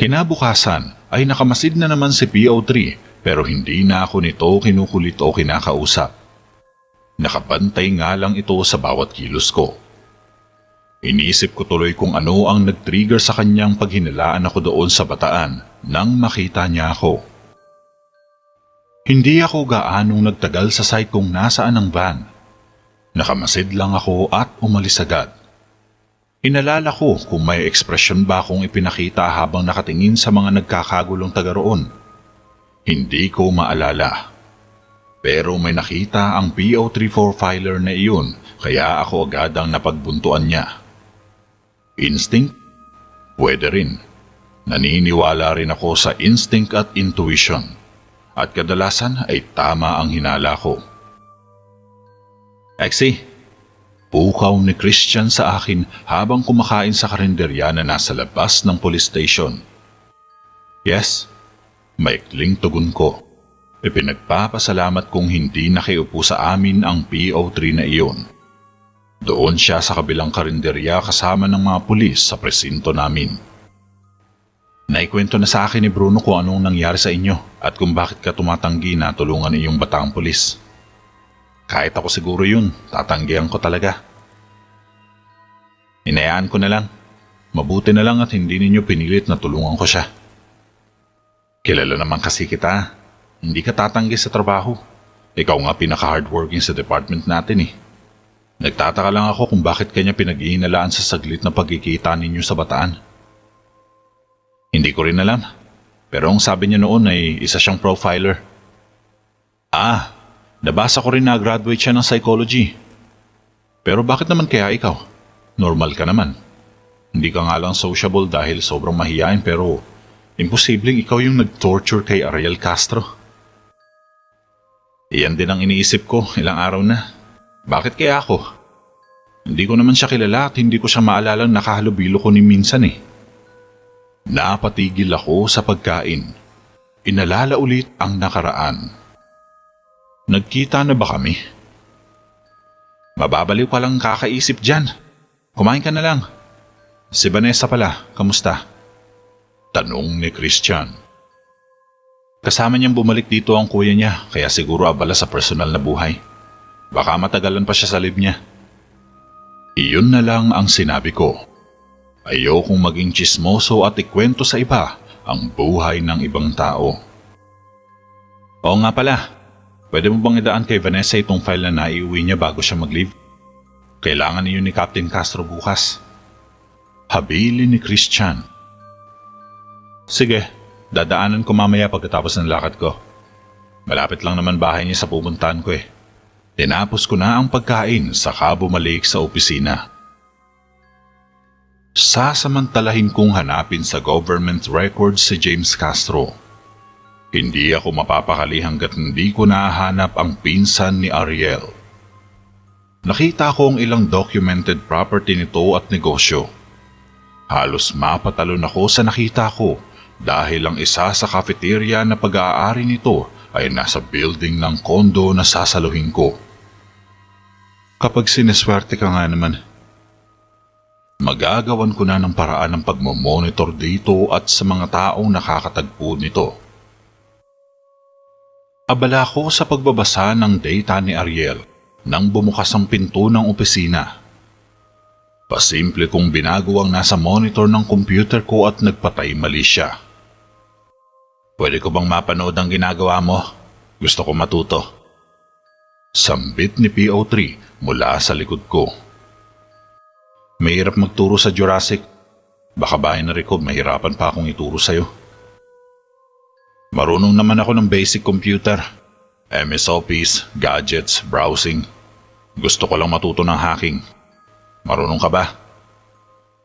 Kinabukasan ay nakamasid na naman si PO3 pero hindi na ako nito kinukulit o kinakausap. Nakabantay nga lang ito sa bawat kilos ko. Iniisip ko tuloy kung ano ang nag-trigger sa kanyang paghinalaan ako doon sa bataan nang makita niya ako. Hindi ako gaanong nagtagal sa site kung nasaan ang van. Nakamasid lang ako at umalis agad. Inalala ko kung may ekspresyon ba akong ipinakita habang nakatingin sa mga nagkakagulong taga roon. Hindi ko maalala. Pero may nakita ang PO34 filer na iyon kaya ako agad ang napagbuntuan niya. Instinct? Pwede rin. Naniniwala rin ako sa instinct at intuition. At kadalasan ay tama ang hinala ko. Exie, pukaw ni Christian sa akin habang kumakain sa karinderya na nasa labas ng police station. Yes, maikling tugon ko. Ipinagpapasalamat kong hindi nakiupo sa amin ang PO3 na iyon. Doon siya sa kabilang karinderya kasama ng mga pulis sa presinto namin. Naikwento na sa akin ni Bruno kung anong nangyari sa inyo at kung bakit ka tumatanggi na tulungan iyong bataang pulis. Kahit ako siguro yun, tatanggihan ko talaga. Hinayaan ko na lang. Mabuti na lang at hindi ninyo pinilit na tulungan ko siya. Kilala naman kasi kita. Hindi ka tatanggi sa trabaho. Ikaw nga pinaka-hardworking sa department natin eh. Nagtataka lang ako kung bakit kanya pinag-iinalaan sa saglit na pagkikita ninyo sa bataan. Hindi ko rin alam. Pero ang sabi niya noon ay isa siyang profiler. Nabasa ko rin na graduate siya ng psychology. Pero bakit naman kaya ikaw? Normal ka naman. Hindi ka nga lang sociable dahil sobrang mahiyain pero imposibleng ikaw yung nag-torture kay Ariel Castro. Iyan din ang iniisip ko ilang araw na. Bakit kaya ako? Hindi ko naman siya kilala at hindi ko siya maalalang nakahalubilo ko ni minsan eh. Napatigil ako sa pagkain. Inalala ulit ang nakaraan. Nagkita na ba kami? Mababaliw pa lang kakaisip dyan. Kumain ka na lang. Si Vanessa pala, kamusta? Tanong ni Christian. Kasama niyang bumalik dito ang kuya niya kaya siguro abala sa personal na buhay. Baka matagalan pa siya sa live niya. Iyon na lang ang sinabi ko. Ayokong maging tsismoso at ikwento sa iba ang buhay ng ibang tao. Oo nga pala, pwede mo bang idaan kay Vanessa itong file na naiuwi niya bago siya mag-leave? Kailangan niyo ni Captain Castro bukas. Habili ni Christian. Sige, dadaanan ko mamaya pagkatapos ng lakad ko. Malapit lang naman bahay niya sa pupuntahan ko eh. Tinapos ko na ang pagkain saka bumalik sa opisina. Sasamantalahin kong hanapin sa government records si James Castro. Hindi ako mapapakali hanggat hindi ko nahanap ang pinsan ni Ariel. Nakita ko ang ilang documented property nito at negosyo. Halos mapatalon ako sa nakita ko dahil ang isa sa cafeteria na pag-aari nito ay nasa building ng kondo na sasaluhin ko. Kapag sineswerte ka nga naman, magagawan ko na ng paraan ng pagmamonitor dito at sa mga taong nakakatagpo nito. Abala ko sa pagbabasa ng data ni Ariel nang bumukas ang pinto ng opisina. Pasimple kong binago ang nasa monitor ng computer ko at nagpatay mali siya. Pwede ko bang mapanood ang ginagawa mo? Gusto ko matuto. Sambit ni PO3 mula sa likod ko. Mahirap magturo sa Jurassic. Baka binary code mahirapan pa akong ituro sa'yo. Marunong naman ako ng basic computer. MS Office, gadgets, browsing. Gusto ko lang matuto ng hacking. Marunong ka ba?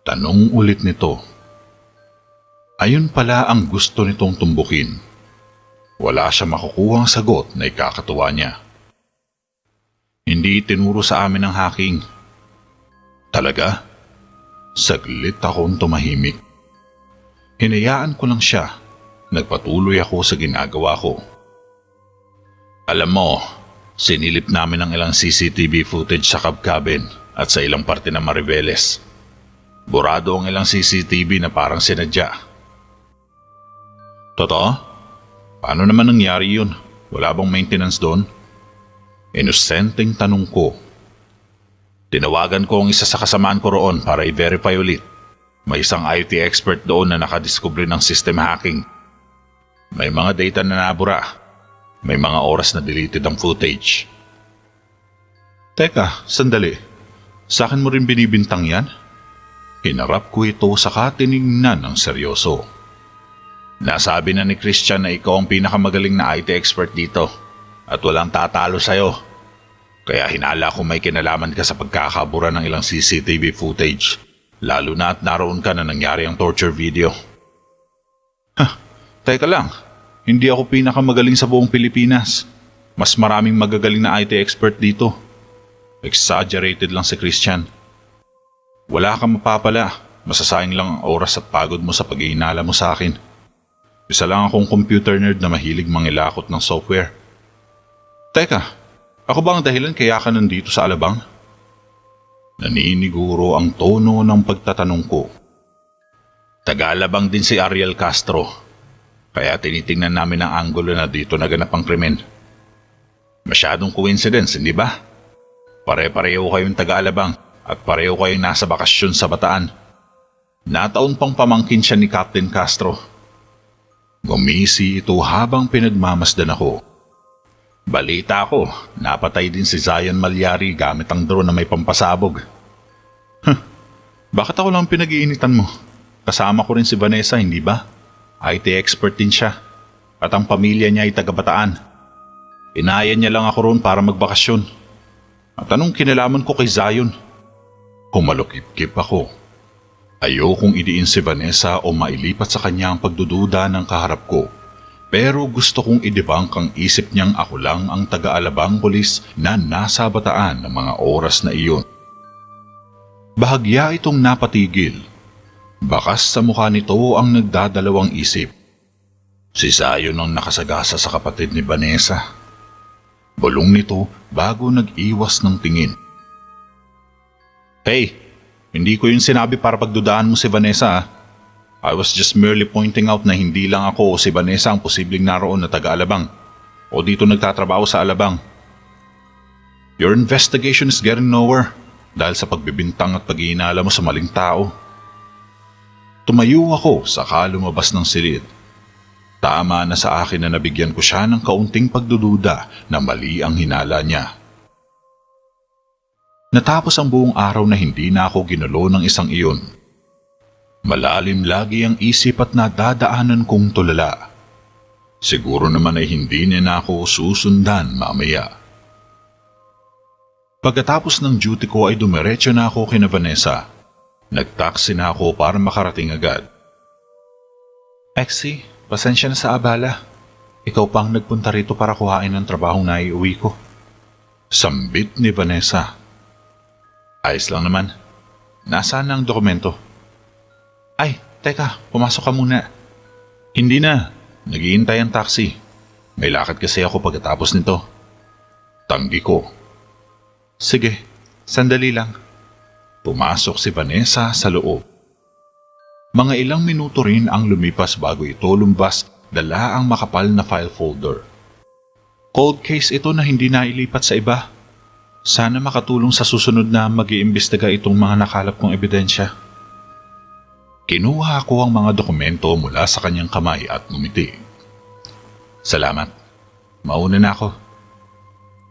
Tanong ulit nito. Ayun pala ang gusto nitong tumbukin. Wala siya makukuhang sagot na ikakatuwa niya. Hindi tinuro sa amin ang hacking. Talaga? Saglit akong tumahimik. Hinayaan ko lang siya. Nagpatuloy ako sa ginagawa ko. Alam mo, sinilip namin ang ilang CCTV footage sa cabin at sa ilang parte ng Mariveles. Burado ang ilang CCTV na parang sinadya. Totoo? Paano naman nangyari yun? Wala bang maintenance doon? Inosenteng tanong ko. Tinawagan ko ang isa sa kasamaan ko roon para i-verify ulit. May isang IT expert doon na nakadiskubre ng system hacking. May mga data na nabura. May mga oras na deleted ang footage. Teka, sandali. Sa akin mo rin binibintang yan? Hinarap ko ito saka tinignan ng seryoso. Nasabi na ni Christian na ikaw ang pinakamagaling na IT expert dito at walang tatalo sa'yo. Kaya hinala ko may kinalaman ka sa pagkakabura ng ilang CCTV footage, lalo na at naroon ka na nangyari ang torture video. Teka lang, hindi ako pinakamagaling sa buong Pilipinas. Mas maraming magagaling na IT expert dito. Exaggerated lang si Christian. Wala kang mapapala, masasayang lang ang oras at pagod mo sa pag-iinala mo sa akin. Isa lang akong computer nerd na mahilig mangilakot ng software. Teka, ako ba ang dahilan kaya ka nandito sa Alabang? Naniniguro ang tono ng pagtatanong ko. Taga-Alabang din si Ariel Castro, kaya tinitingnan namin ang anggulo na dito naganap ang krimen. Masyadong coincidence, hindi ba? Pare-pareho kayong taga-Alabang at pareho kayong nasa bakasyon sa Bataan. Nataon pang pamangkin siya ni Captain Castro. Gumisi ito habang pinagmamasdan ako. Balita ko, napatay din si Zion Malyari gamit ang drone na may pampasabog. Bakit ako lang pinag-iinitan mo? Kasama ko rin si Vanessa, hindi ba? IT expert din siya. At ang pamilya niya ay taga-Bataan. Inaya niya lang ako roon para magbakasyon. At anong kinalaman ko kay Zion? Kumalukip-kip ako. Ayokong idiin si Vanessa o mailipat sa kanya ang pagdududa ng kaharap ko. Pero gusto kong idebunk ang isip niyang ako lang ang taga-Alabang pulis na nasa Bataan ng mga oras na iyon. Bahagya itong napatigil. Bakas sa mukha nito ang nagdadalawang isip. Si Zion ang nakasagasa sa kapatid ni Vanessa. Bulong nito bago nag-iwas ng tingin. Hey! Hindi ko yung sinabi para pagdudaan mo si Vanessa. I was just merely pointing out na hindi lang ako o si Vanessa ang posibleng naroon na taga-Alabang o dito nagtatrabaho sa Alabang. Your investigation is getting nowhere dahil sa pagbibintang at pag-iinala mo sa maling tao. Tumayo ako saka lumabas ng silid. Tama na sa akin na nabigyan ko siya ng kaunting pagdududa na mali ang hinala niya. Natapos ang buong araw na hindi na ako ginulo ng isang iyon. Malalim lagi ang isip at nadadaanan kong tulala. Siguro naman ay hindi niya na ako susundan mamaya. Pagkatapos ng duty ko ay dumiretso na ako kina Vanessa. Nagtaksi na ako para makarating agad. Exie, pasensya na sa abala. Ikaw pang nagpunta rito para kuhain ng trabahong naiuwi ko. Sambit ni Vanessa. Ayos lang naman. Nasaan ang dokumento? Ay, teka, pumasok ka muna. Hindi na. Naghihintay ang taxi. May lakad kasi ako pagkatapos nito. Tanggi ko. Sige, sandali lang. Pumasok si Vanessa sa loob. Mga ilang minuto rin ang lumipas bago ito lumbas dala ang makapal na file folder. Cold case ito na hindi nailipat sa iba. Sana makatulong sa susunod na mag-iimbestiga itong mga nakalap kong ebidensya. Kinuha ko ang mga dokumento mula sa kanyang kamay at ngumiti. Salamat. Mauna na ako.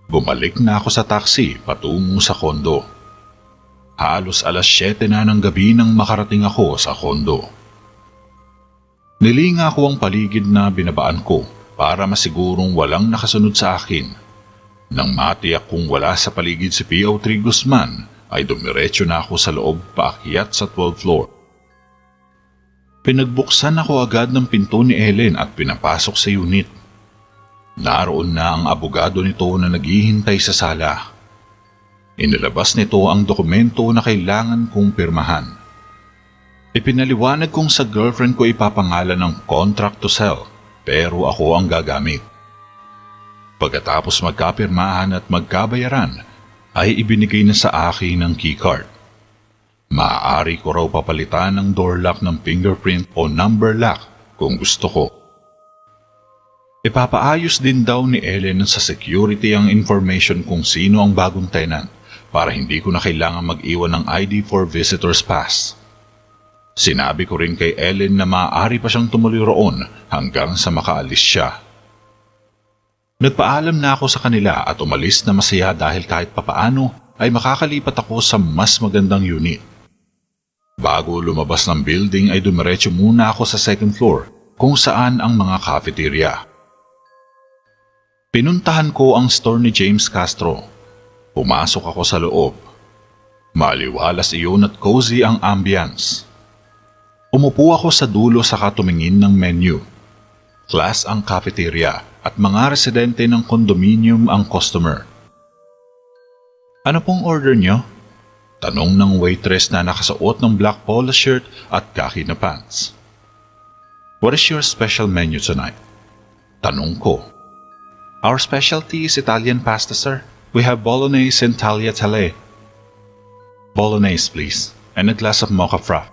Bumalik na ako sa taxi patungo sa kondo. Halos 7:00 na ng gabi nang makarating ako sa kondo. Nilinga ko ang paligid na binabaan ko para masigurong walang nakasunod sa akin. Nang matiyak kong wala sa paligid si PO3 Guzman, ay dumiretso na ako sa loob paakyat sa 12th floor. Pinagbuksan ako agad ng pinto ni Ellen at pinapasok sa unit. Naroon na ang abogado nito na naghihintay sa sala. Inilabas nito ang dokumento na kailangan kong pirmahan. Ipinaliwanag kong sa girlfriend ko ipapangalan ng contract to sell, pero ako ang gagamit. Pagkatapos magkapirmahan at magkabayaran, ay ibinigay na sa akin ang keycard. Maaari ko raw papalitan ng door lock ng fingerprint o number lock kung gusto ko. Ipapaayos din daw ni Ellen sa security ang information kung sino ang bagong tenant para hindi ko na kailangan mag-iwan ng ID for visitor's pass. Sinabi ko rin kay Ellen na maaari pa siyang tumuloy roon hanggang sa makaalis siya. Nagpaalam na ako sa kanila at umalis na masaya dahil kahit papaano ay makakalipat ako sa mas magandang unit. Bago lumabas ng building ay dumiretso muna ako sa second floor kung saan ang mga cafeteria. Pinuntahan ko ang store ni James Castro. Pumasok ako sa loob. Maliwalas iyon at cozy ang ambience. Umupo ako sa dulo saka tumingin ng menu. Class ang cafeteria at mga residente ng condominium ang customer. Ano pong order nyo? Tanong ng waitress na nakasuot ng black polo shirt at khaki na pants. What is your special menu tonight? Tanong ko. Our specialty is Italian pasta, sir. We have bolognese and tagliatelle. Bolognese, please, and a glass of mocha frap.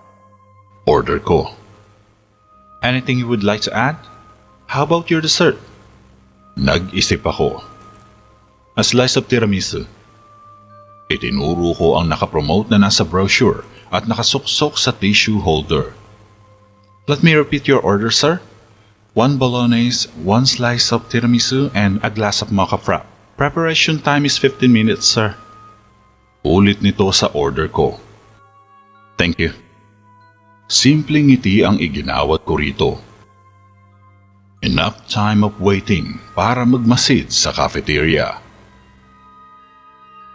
Order ko. Anything you would like to add? How about your dessert? Nag-isip ako. A slice of tiramisu. Itinuro ko ang nakapromote na nasa brochure at nakasuksok sa tissue holder. Let me repeat your order, sir. 1 bolognese, 1 slice of tiramisu, and a glass of mocha frap. Preparation time is 15 minutes, sir. Ulit nito sa order ko. Thank you. Simpleng ngiti ang iginawat ko rito. Enough time of waiting para magmasid sa cafeteria.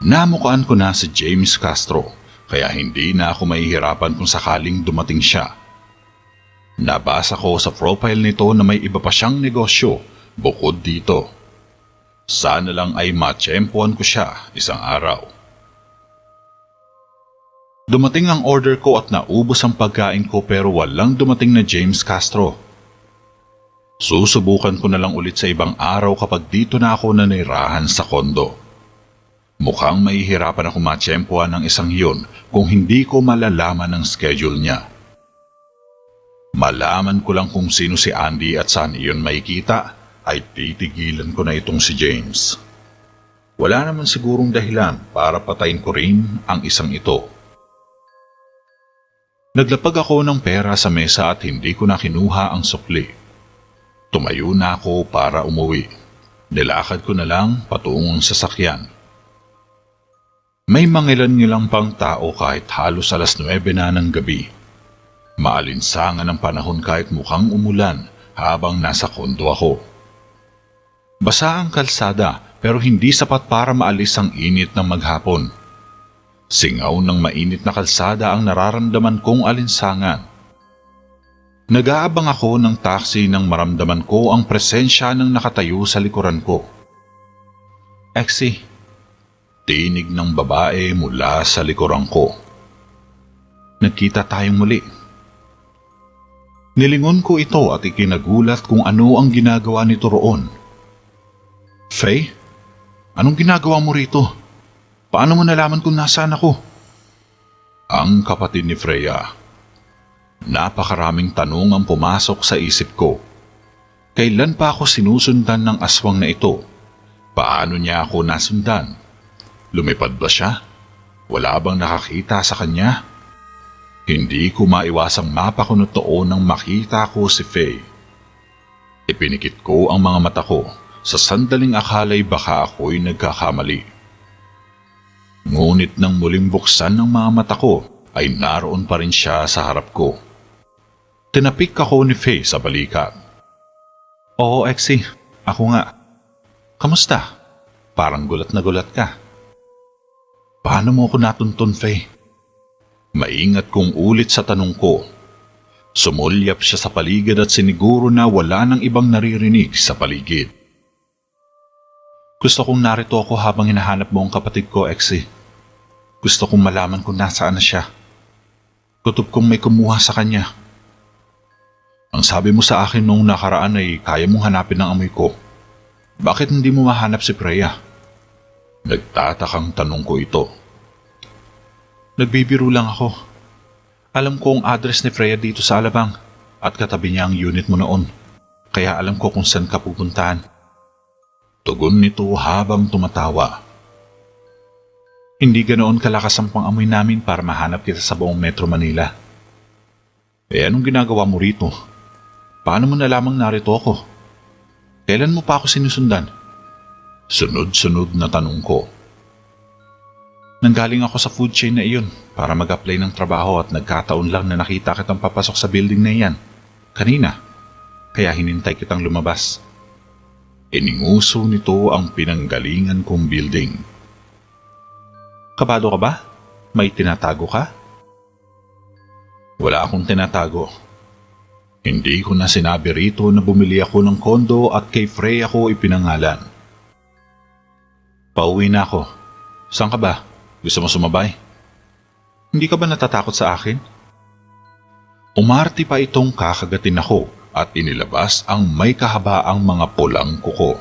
Namukaan ko na si James Castro, kaya hindi na ako mahihirapan kung sakaling dumating siya. Nabasa ko sa profile nito na may iba pa siyang negosyo bukod dito. Sana lang ay matsyempohan ko siya isang araw. Dumating ang order ko at naubos ang pagkain ko pero walang dumating na James Castro. Susubukan ko na lang ulit sa ibang araw kapag dito na ako nanirahan sa kondo. Mukhang mahihirapan ako matsyempohan ng isang iyon kung hindi ko malalaman ang schedule niya. Malaman ko lang kung sino si Andy at saan iyon makikita, ay titigilan ko na itong si James. Wala naman sigurong dahilan para patayin ko rin ang isang ito. Naglapag ako ng pera sa mesa at hindi ko na kinuha ang sukli. Tumayo na ako para umuwi. Nilakad ko na lang patungong sasakyan. May mangilan-ngilang pang tao kahit halos 9:00 na ng gabi. Maalinsangan ang panahon kahit mukhang umulan habang nasa kondo ako. Basa ang kalsada pero hindi sapat para maalis ang init ng maghapon. Singaw ng mainit na kalsada ang nararamdaman kong alinsangan. Nag-aabang ako ng taxi nang maramdaman ko ang presensya ng nakatayo sa likuran ko. Exie, tinig ng babae mula sa likuran ko. Nagkita tayong muli. Nilingon ko ito at ikinagulat kung ano ang ginagawa nito roon. Faye, anong ginagawa mo rito? Paano mo nalaman kung nasaan ako? Ang kapatid ni Freya. Napakaraming tanong ang pumasok sa isip ko. Kailan pa ako sinusundan ng aswang na ito? Paano niya ako nasundan? Lumipad ba siya? Wala bang nakakita sa kanya? Hindi ko maiwasang mapakunotoo nang makita ko si Faye. Ipinikit ko ang mga mata ko sa sandaling akala'y baka ako'y nagkakamali. Ngunit nang muling buksan ng mga mata ko ay naroon pa rin siya sa harap ko. Tinapik ako ni Faye sa balikat. Oo, Exie, ako nga. Kamusta? Parang gulat na gulat ka. Paano mo ako natuntun, Faye? Maingat kong ulit sa tanong ko. Sumulyap siya sa paligid at siniguro na wala nang ibang naririnig sa paligid. Gusto kong narito ako habang hinahanap mo ang kapatid ko, Exie. Gusto kong malaman kung nasaan na siya. Kutob kong may kumuha sa kanya. Ang sabi mo sa akin noong nakaraan ay kaya mong hanapin ang amoy ko. Bakit hindi mo mahanap si Freya? Nagtatakang tanong ko ito. Nagbibiro lang ako. Alam ko ang address ni Freya dito sa Alabang at katabi niya ang unit mo noon. kaya alam ko kung saan ka pupuntahan. Tugon nito habang tumatawa. Hindi ganoon kalakas ang pang-amoy namin para mahanap kita sa buong Metro Manila. Anong ginagawa mo rito? Paano mo nalamang narito ako? Kailan mo pa ako sinusundan? Sunod-sunod na tanong ko. Nanggaling ako sa food chain na iyon para mag-apply ng trabaho at nagkataon lang na nakita kitang papasok sa building na iyan. Kanina, kaya hinintay kitang lumabas. Ininguso nito ang pinanggalingan kong building. Kabado ka ba? May tinatago ka? Wala akong tinatago. Hindi ko na sinabi rito na bumili ako ng kondo at kay Frey ako ipinangalan. Pauwi na ako. Saan ka ba? Gusto mo sumabay? Hindi ka ba natatakot sa akin? Umarte pa itong kakagatin ako at inilabas ang may kahabaang mga pulang kuko.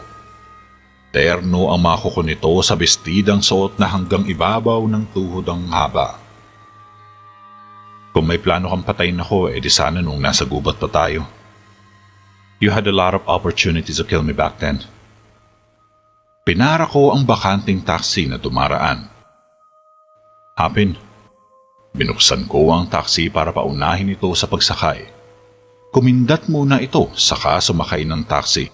Terno ang mga kuko nito sa bestidang suot na hanggang ibabaw ng tuhod ang haba. Kung may plano kang patayin ako, edi sana nung nasa gubat pa tayo. You had a lot of opportunities to kill me back then. Pinara ko ang bakanting taxi na dumaraan. Hapin, binuksan ko ang taxi para paunahin ito sa pagsakay. Kumindat muna ito saka sumakay ng taxi.